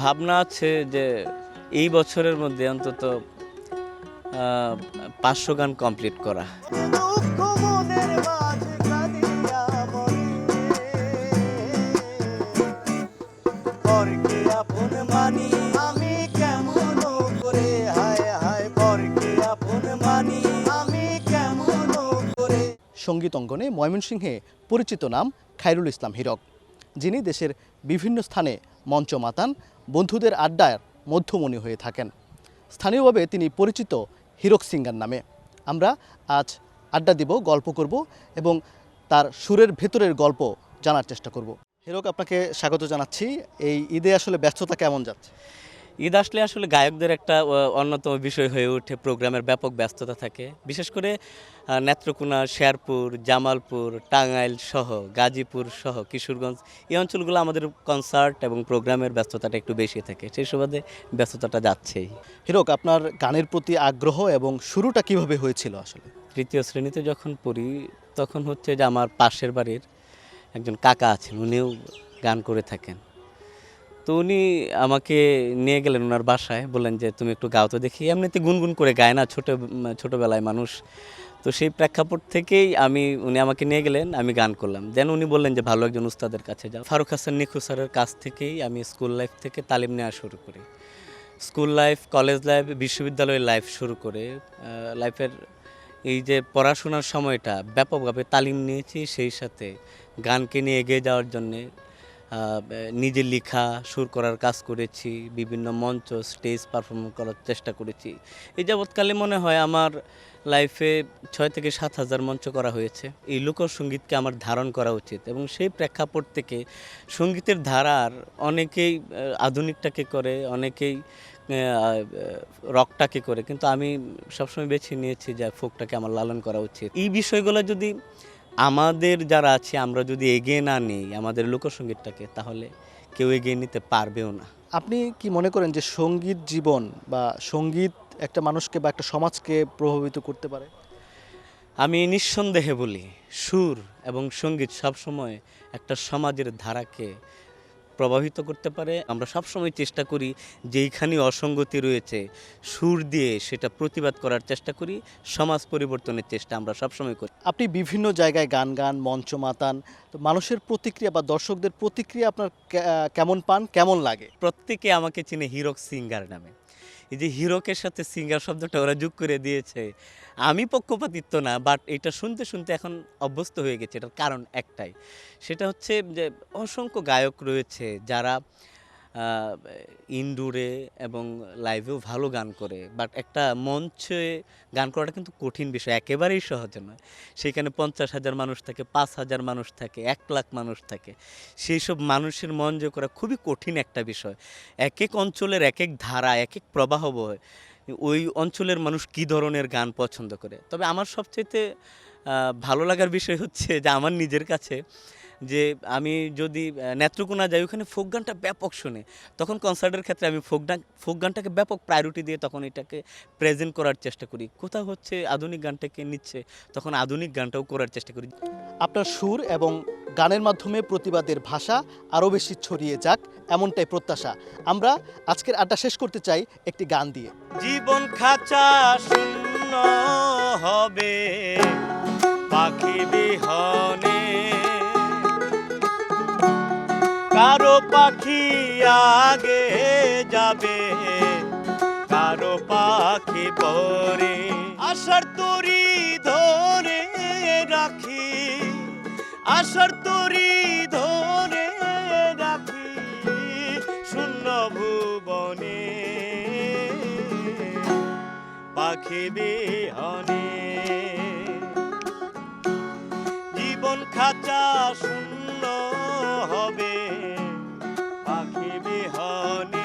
ভাবনা আছে যে এই বছরের মধ্যে অন্তত 500 গান কমপ্লিট করা। দুঃখ মনের মাঝে কাঁদিয়া বলে, পরকে আপন মানি আমি কেমন করে, হায় হায় পরকে আপন মানি আমি কেমন করে। সঙ্গীত অঙ্গনে ময়মনসিংহে পরিচিত নাম খায়রুল ইসলাম হীরক, যিনি দেশের বিভিন্ন স্থানে মঞ্চ মাতান, বন্ধুদের আড্ডার মধ্যমণি হয়ে থাকেন। স্থানীয়ভাবে তিনি পরিচিত হীরক সিঙ্গার নামে। আমরা আজ আড্ডা দিব, গল্প করব এবং তার সুরের ভেতরের গল্প জানার চেষ্টা করব। হীরক, আপনাকে স্বাগত জানাচ্ছি। এই ঈদে আসলে ব্যস্ততা কেমন যাচ্ছে? ঈদ আসলে আসলে গায়কদের একটা অন্যতম বিষয় হয়ে ওঠে, প্রোগ্রামের ব্যাপক ব্যস্ততা থাকে। বিশেষ করে নেত্রকোনা, শেরপুর, জামালপুর, টাঙ্গাইল সহ গাজীপুর সহ কিশোরগঞ্জ এই অঞ্চলগুলো আমাদের কনসার্ট এবং প্রোগ্রামের ব্যস্ততাটা একটু বেশি থাকে, সেই সুবাদে ব্যস্ততাটা যাচ্ছেই। হীরক, আপনার গানের প্রতি আগ্রহ এবং শুরুটা কিভাবে হয়েছিল আসলে? তৃতীয় শ্রেণীতে যখন পড়ি তখন হচ্ছে যে আমার পাশের বাড়ির একজন কাকা আছেন, উনিও গান করে থাকেন। তো উনি আমাকে নিয়ে গেলেন ওনার বাসায়, বললেন যে তুমি একটু গাও তো দেখি। এমনিতে গুনগুন করে গায় না ছোটোবেলায় মানুষ। তো সেই প্রেক্ষাপট থেকেই উনি আমাকে নিয়ে গেলেন, আমি গান করলাম। দেন উনি বললেন যে ভালো একজন উস্তাদের কাছে যাও। ফারুক হাসান নিখু স্যারের কাছ থেকেই আমি স্কুল লাইফ থেকে তালিম নেওয়া শুরু করি। স্কুল লাইফ, কলেজ লাইফ, বিশ্ববিদ্যালয়ের লাইফ শুরু করে লাইফের এই যে পড়াশোনার সময়টা ব্যাপকভাবে তালিম নিয়েছি, সেই সাথে গানকে নিয়ে এগিয়ে যাওয়ার জন্যে নিজে লেখা, সুর করার কাজ করেছি, বিভিন্ন মঞ্চ, স্টেজ পারফর্ম করার চেষ্টা করেছি। এই যাবৎকালে মনে হয় আমার লাইফে 6 থেকে 7 হাজার মঞ্চ করা হয়েছে। এই লোকসঙ্গীতকে আমার ধারণ করা উচিত এবং সেই প্রেক্ষাপট থেকে সঙ্গীতের ধারার অনেকেই আধুনিকটাকে করে, অনেকেই রকটাকে করে, কিন্তু আমি সবসময় বেছে নিয়েছি যে ফোকটাকে আমার লালন করা উচিত। এই বিষয়গুলো যদি আমাদের যারা আছে আমরা যদি এগিয়ে না নিই আমাদের লোকসঙ্গীতটাকে, তাহলে কেউ এগিয়ে নিতে পারবেও না। আপনি কি মনে করেন যে সঙ্গীত জীবন বা সঙ্গীত একটা মানুষকে বা একটা সমাজকে প্রভাবিত করতে পারে? আমি নিঃসন্দেহে বলি, সুর এবং সঙ্গীত সবসময় একটা সমাজের ধারাকে প্রভাবিত করতে পারে। আমরা সবসময় চেষ্টা করি যেইখানে অসঙ্গতি রয়েছে সুর দিয়ে সেটা প্রতিবাদ করার চেষ্টা করি, সমাজ পরিবর্তনের চেষ্টা আমরা সবসময় করি। আপনি বিভিন্ন জায়গায় গান মঞ্চ মাতান, তো মানুষের প্রতিক্রিয়া বা দর্শকদের প্রতিক্রিয়া আপনার কেমন পান, কেমন লাগে? প্রত্যেকে আমাকে চিনে হীরক সিঙ্গার নামে। এই যে হীরকের সাথে সিঙ্গার শব্দটা ওরা যোগ করে দিয়েছে, আমি পক্ষপাতিত্ব না, বাট এটা শুনতে শুনতে এখন অভ্যস্ত হয়ে গেছে। এটার কারণ একটাই, সেটা হচ্ছে যে অসংখ্য গায়ক রয়েছে যারা ইনডোরে এবং লাইভেও ভালো গান করে, বাট একটা মঞ্চে গান করাটা কিন্তু কঠিন বিষয়, একেবারেই সহজ নয়। সেখানে 50,000 মানুষ থাকে, 5,000 মানুষ থাকে, 1 লাখ মানুষ থাকে। সেই সব মানুষের মন জয় করা খুবই কঠিন একটা বিষয়। এক এক অঞ্চলের এক এক ধারা, এক এক প্রবাহ বয়। ওই অঞ্চলের মানুষ কী ধরনের গান পছন্দ করে। তবে আমার সবচাইতে ভালো লাগার বিষয় হচ্ছে যে আমার নিজের কাছে, যে আমি যদি নেত্রকোনা যাই, ওখানে ফোক গানটা ব্যাপক শুনে, তখন কনসার্টের ক্ষেত্রে আমি ফোক গানটাকে ব্যাপক প্রায়োরিটি দিয়ে তখন এটাকে প্রেজেন্ট করার চেষ্টা করি। কোথাও হচ্ছে আধুনিক গানটাকে নিচ্ছে, তখন আধুনিক গানটাও করার চেষ্টা করি। আপনার সুর এবং গানের মাধ্যমে প্রতিবাদের ভাষা আরও বেশি ছড়িয়ে যাক, এমনটাই প্রত্যাশা। আমরা আজকের আড্ডা শেষ করতে চাই একটি গান দিয়ে। জীবন খাঁচা শূন্য হবে পাখি বিহনে, কারো পাখি আগে যাবে, কারো পাখি পরে। আশার তরি ধরে রাখি, আশার তরি ধরে রাখি, শূন্য ভুবনে পাখি বিহনে। জীবন খাঁচা শূন্য হবে পাখি বিহনে।